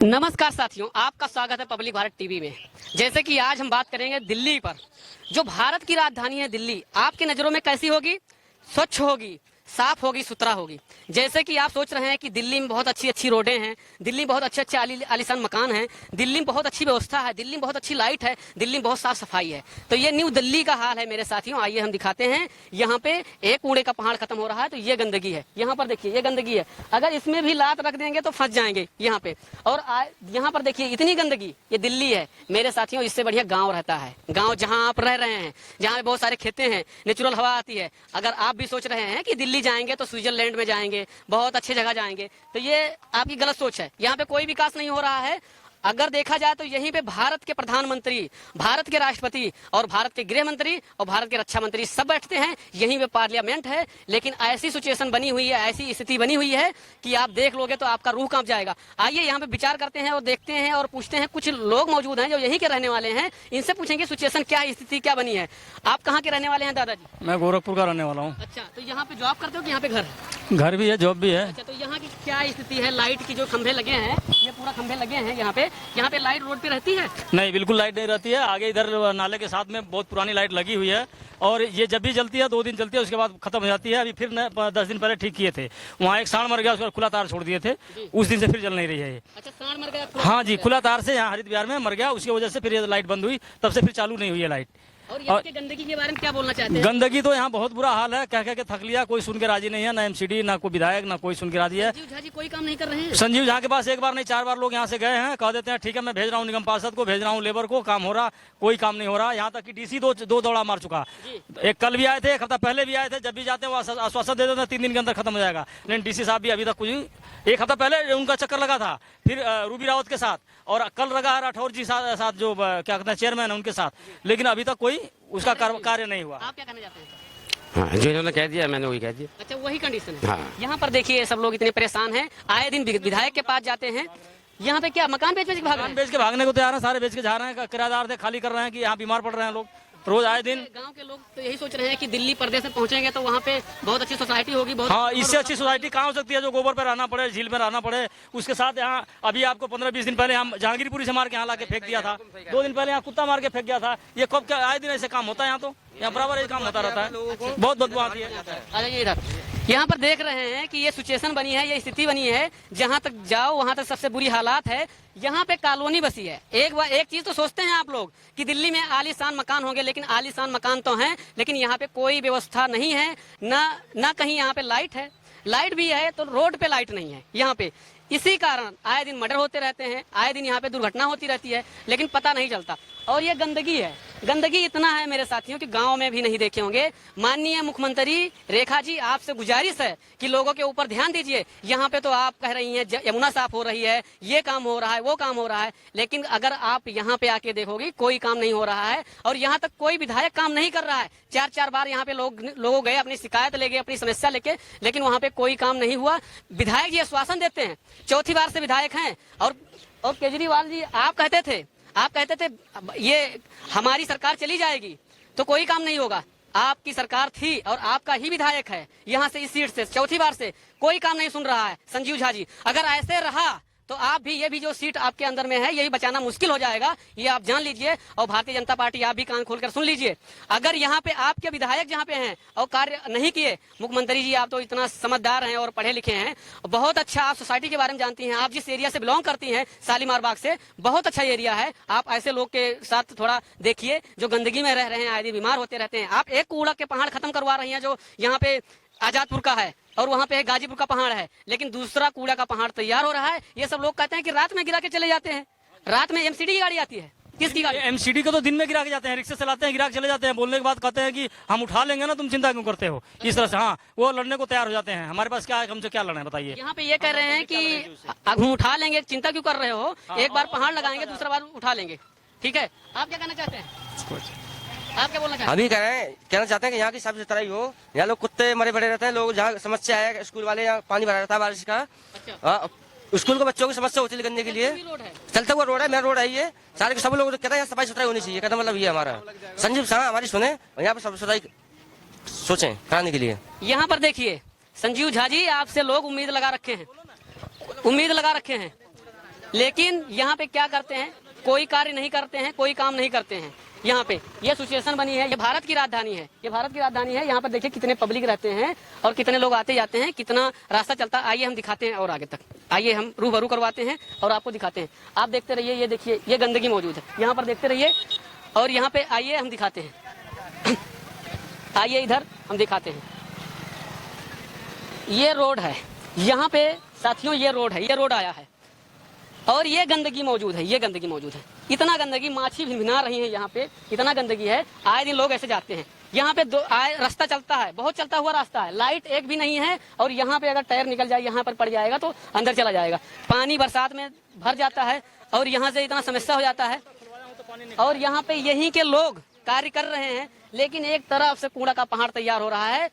नमस्कार साथियों, आपका स्वागत है पब्लिक भारत टीवी में। जैसे कि आज हम बात करेंगे दिल्ली पर। जो भारत की राजधानी है दिल्ली, आपकी नज़रों में कैसी होगी? स्वच्छ होगी, साफ होगी, सुथरा होगी। जैसे कि आप सोच रहे हैं कि दिल्ली में बहुत अच्छी अच्छी रोडें हैं, दिल्ली में बहुत अच्छे अच्छे आलीशान मकान हैं, दिल्ली में बहुत अच्छी व्यवस्था है, दिल्ली में बहुत अच्छी लाइट है, दिल्ली में बहुत साफ सफाई है। तो ये न्यू दिल्ली का हाल है मेरे साथियों। आइए हम दिखाते हैं। यहाँ पे एक कूड़े का पहाड़ खत्म हो रहा है, तो ये गंदगी है। यहाँ पर देखिए, ये गंदगी है। अगर इसमें भी लात रख देंगे तो फंस जाएंगे यहाँ पे। और यहाँ पर देखिए इतनी गंदगी, ये दिल्ली है मेरे साथियों। इससे बढ़िया गाँव रहता है। गाँव जहाँ आप रह रहे हैं, जहाँ पे बहुत सारे खेते हैं, नेचुरल हवा आती है। अगर आप भी सोच रहे हैं कि दिल्ली जाएंगे तो स्विट्जरलैंड में जाएंगे, बहुत अच्छी जगह जाएंगे, तो ये आपकी गलत सोच है। यहाँ पे कोई विकास नहीं हो रहा है। अगर देखा जाए तो यहीं पे भारत के प्रधानमंत्री, भारत के राष्ट्रपति और भारत के गृह मंत्री और भारत के रक्षा मंत्री सब बैठते हैं। यहीं पे पार्लियामेंट है। लेकिन ऐसी सिचुएशन बनी हुई है, ऐसी स्थिति बनी हुई है कि आप देख लोगे तो आपका रूह कांप जाएगा। आइए यहाँ पे विचार करते हैं और देखते हैं और पूछते हैं। कुछ लोग मौजूद हैं जो यहीं के रहने वाले हैं, इनसे पूछेंगे सिचुएशन क्या, स्थिति क्या बनी है। आप कहाँ के रहने वाले हैं दादाजी? मैं गोरखपुर का रहने वाला हूँ। अच्छा, तो यहाँ पे जॉब करते हो कि यहाँ पे घर? घर भी है, जॉब भी है। अच्छा, तो यहाँ की क्या स्थिति है? लाइट की जो खंभे लगे हैं, ये पूरा खंभे लगे हैं यहाँ पे लाइट रोड पे रहती है? नहीं, बिल्कुल लाइट नहीं रहती है। आगे इधर नाले के साथ में बहुत पुरानी लाइट लगी हुई है और ये जब भी जलती है 2 दिन जलती है, उसके बाद खत्म हो जाती है। अभी फिर 10 दिन पहले ठीक किए थे। वहाँ एक सांड मर गया, उसके बाद खुला तार छोड़ दिए थे, उस दिन से फिर जल नहीं रही है ये। अच्छा, सांड मर गया? हाँ जी, खुला तार से यहाँ हरित विहार में मर गया, उसकी वजह से फिर ये लाइट बंद हुई, तब से फिर चालू नहीं हुई है लाइट। और यहाँ के गंदगी के बारे में क्या बोलना चाहते हैं? गंदगी तो यहाँ बहुत बुरा हाल है, कह कह के थक लिया, कोई सुन के राजी नहीं है। ना एमसीडी, ना कोई विधायक, ना कोई सुन के राजी है। संजीव झा जी कोई काम नहीं कर रहे हैं? संजीव झा के पास एक बार नहीं 4 बार लोग यहाँ से गए हैं, कह देते हैं ठीक है मैं भेज रहा हूँ निगम पार्षद को, भेज रहा हूँ लेबर को, काम हो रहा, कोई काम नहीं हो रहा। यहाँ तक कि डीसी दो दौड़ा मार चुका। एक कल भी आए थे, 1 हफ्ता पहले भी आए थे। जब भी जाते हैं वो आश्वासन दे देते हैं 3 दिन के अंदर खत्म हो जाएगा, लेकिन डीसी साहब भी अभी तक कुछ। 1 हफ्ता पहले उनका चक्कर लगा था, फिर रूबी रावत के साथ, और कल लगा है राठौर जी साथ जो क्या कहते हैं चेयरमैन है उनके साथ, लेकिन अभी तक कोई उसका कार्य नहीं हुआ। आप क्या कहना चाहते हैं? हाँ, जो इन्होंने कह दिया मैंने वही कह दिया। अच्छा, वही कंडीशन है। हाँ। यहाँ पर देखिए सब लोग इतने परेशान हैं, आए दिन विधायक के पास जाते हैं। यहाँ पे क्या मकान बेच के भाग रहे हैं? बेच के भागने को तैयार है, सारे बेच के जा रहे हैं। किराएदार थे, खाली कर रहे हैं कि यहाँ बीमार पड़ रहे हैं लोग रोज आए दिन। गांव के लोग तो यही सोच रहे हैं कि दिल्ली परदेश में पहुंचेंगे तो वहाँ पे बहुत अच्छी सोसाइटी होगी। बहुत हाँ, इससे अच्छी सोसाइटी कहाँ हो सकती है जो गोबर पे रहना पड़े, झील में रहना पड़े। उसके साथ यहाँ अभी आपको 15-20 दिन पहले हम जहांगीरपुरी से मार के यहाँ ला के फेंक दिया था। 2 दिन पहले यहाँ कुत्ता मार के फेंक गया था। ये कब क्या आए दिन ऐसे काम होता है? यहाँ तो यहाँ बराबर ये काम होता रहता है, बहुत बदबू आती है। अरे ये इधर यहाँ पर देख रहे हैं कि ये सिचुएशन बनी है, ये स्थिति बनी है। जहाँ तक जाओ वहाँ तक सबसे बुरी हालात है। यहाँ पे कॉलोनी बसी है। एक चीज तो सोचते हैं आप लोग कि दिल्ली में आलीशान मकान होंगे, लेकिन आलीशान मकान तो हैं, लेकिन यहाँ पे कोई व्यवस्था नहीं है। ना कहीं यहाँ पे लाइट है, लाइट भी है तो रोड पे लाइट नहीं है यहाँ पे। इसी कारण आए दिन मर्डर होते रहते हैं, आए दिन यहाँ पे दुर्घटना होती रहती है, लेकिन पता नहीं चलता। और ये गंदगी है, गंदगी इतना है मेरे साथियों कि गांव में भी नहीं देखे होंगे। माननीय मुख्यमंत्री रेखा जी, आपसे गुजारिश है कि लोगों के ऊपर ध्यान दीजिए। यहाँ पे तो आप कह रही हैं यमुना साफ हो रही है, ये काम हो रहा है, वो काम हो रहा है, लेकिन अगर आप यहाँ पे आके देखोगे कोई काम नहीं हो रहा है। और यहाँ तक कोई विधायक काम नहीं कर रहा है। 4-4 बार यहाँ पे लोग गए, अपनी शिकायत ले गए, अपनी समस्या लेके, लेकिन वहाँ पे कोई काम नहीं हुआ। विधायक जी आश्वासन देते हैं, 4थी बार से विधायक हैं। और केजरीवाल जी आप कहते थे ये हमारी सरकार चली जाएगी तो कोई काम नहीं होगा। आपकी सरकार थी और आपका ही विधायक है यहाँ से, इस सीट से 4थी बार से कोई काम नहीं सुन रहा है संजीव झा जी। अगर ऐसे रहा तो आप भी, ये भी जो सीट आपके अंदर में है, यही बचाना मुश्किल हो जाएगा, ये आप जान लीजिए। और भारतीय जनता पार्टी आप भी कान खोलकर सुन लीजिए। अगर यहाँ पे आपके विधायक जहाँ पे हैं और कार्य नहीं किए, मुख्यमंत्री जी आप तो इतना समझदार हैं और पढ़े लिखे हैं, बहुत अच्छा आप सोसाइटी के बारे में जानती हैं। आप जिस एरिया से बिलोंग करती हैं, शालीमार बाग से, बहुत अच्छा एरिया है। आप ऐसे लोग के साथ थोड़ा देखिए जो गंदगी में रह रहे हैं, आए बीमार होते रहते हैं। आप एक कूड़ा के पहाड़ खत्म करवा रही हैं जो यहाँ पे आजादपुर का है और वहाँ पे गाजीपुर का पहाड़ है, लेकिन दूसरा कूड़ा का पहाड़ तैयार हो रहा है। ये सब लोग कहते हैं कि रात में गिरा के चले जाते हैं। रात में एमसीडी की गाड़ी आती है, किसकी गाड़ी? एमसीडी को तो दिन में गिरा के जाते हैं, रिक्शा चलाते हैं, गिरा के चले जाते हैं। बोलने के बाद कहते हैं कि हम उठा लेंगे ना, तुम चिंता क्यों करते हो, इस तरह से। हाँ, वो लड़ने को तैयार हो जाते हैं। हमारे पास क्या है, हमसे क्या लड़ना है बताइए। यहाँ पे ये कह रहे हैं कि हम उठा लेंगे, चिंता क्यों कर रहे हो, एक बार पहाड़ लगाएंगे, दूसरा बार उठा लेंगे। ठीक है, आप क्या कहना चाहते हैं? आप क्या बोलना चाहते हैं? अभी कहना चाहते हैं कि यहाँ की साफ सुथराई हो। यहाँ लोग कुत्ते मरे पड़े रहते हैं, लोग जहाँ समस्या है, स्कूल वाले यहाँ पानी भरा रहता है बारिश का। अच्छा, स्कूल के बच्चों की समस्या होती है गंदे के लिए। चलता हुआ रोड है, मेरा रोड है ये। सारे सब लोग कहते हैं यहाँ सफाई सुथराई होनी चाहिए। कहता मतलब ये हमारा संजीव शाह हमारी सुने, यहाँ पे साफ सुथराई सोचें कराने के लिए। यहाँ पर देखिए संजीव झा जी, आपसे लोग उम्मीद लगा रखे हैं। लेकिन यहाँ पे क्या करते हैं, कोई कार्य नहीं करते हैं, कोई काम नहीं करते हैं। यहाँ पे ये सिचुएशन बनी है। ये भारत की राजधानी है, ये भारत की राजधानी है। यहाँ पर देखिए कितने पब्लिक रहते हैं और कितने लोग आते जाते हैं, कितना रास्ता चलता। आइए हम दिखाते हैं और आगे तक, आइए हम रूबरू करवाते हैं और आपको दिखाते हैं। आप देखते रहिए, ये देखिए ये गंदगी मौजूद है यहाँ पर, देखते रहिए। और यहाँ पे आइए हम दिखाते हैं, आइए इधर हम दिखाते हैं। ये रोड है यहाँ पे साथियों, ये रोड है, ये रोड आया है और ये गंदगी मौजूद है, ये गंदगी मौजूद है। इतना गंदगी, माछी भिनभिना रही है यहाँ पे, इतना गंदगी है। आए दिन लोग ऐसे जाते हैं यहाँ पे, रास्ता चलता है, बहुत चलता हुआ रास्ता है, लाइट एक भी नहीं है। और यहाँ पे अगर टायर निकल जाए, यहाँ पर पड़ जाएगा तो अंदर चला जाएगा। पानी बरसात में भर जाता है और यहाँ से इतना समस्या हो जाता है। और यहाँ पे यहीं के लोग कार्य कर रहे हैं, लेकिन एक तरफ से कूड़ा का पहाड़ तैयार हो रहा है।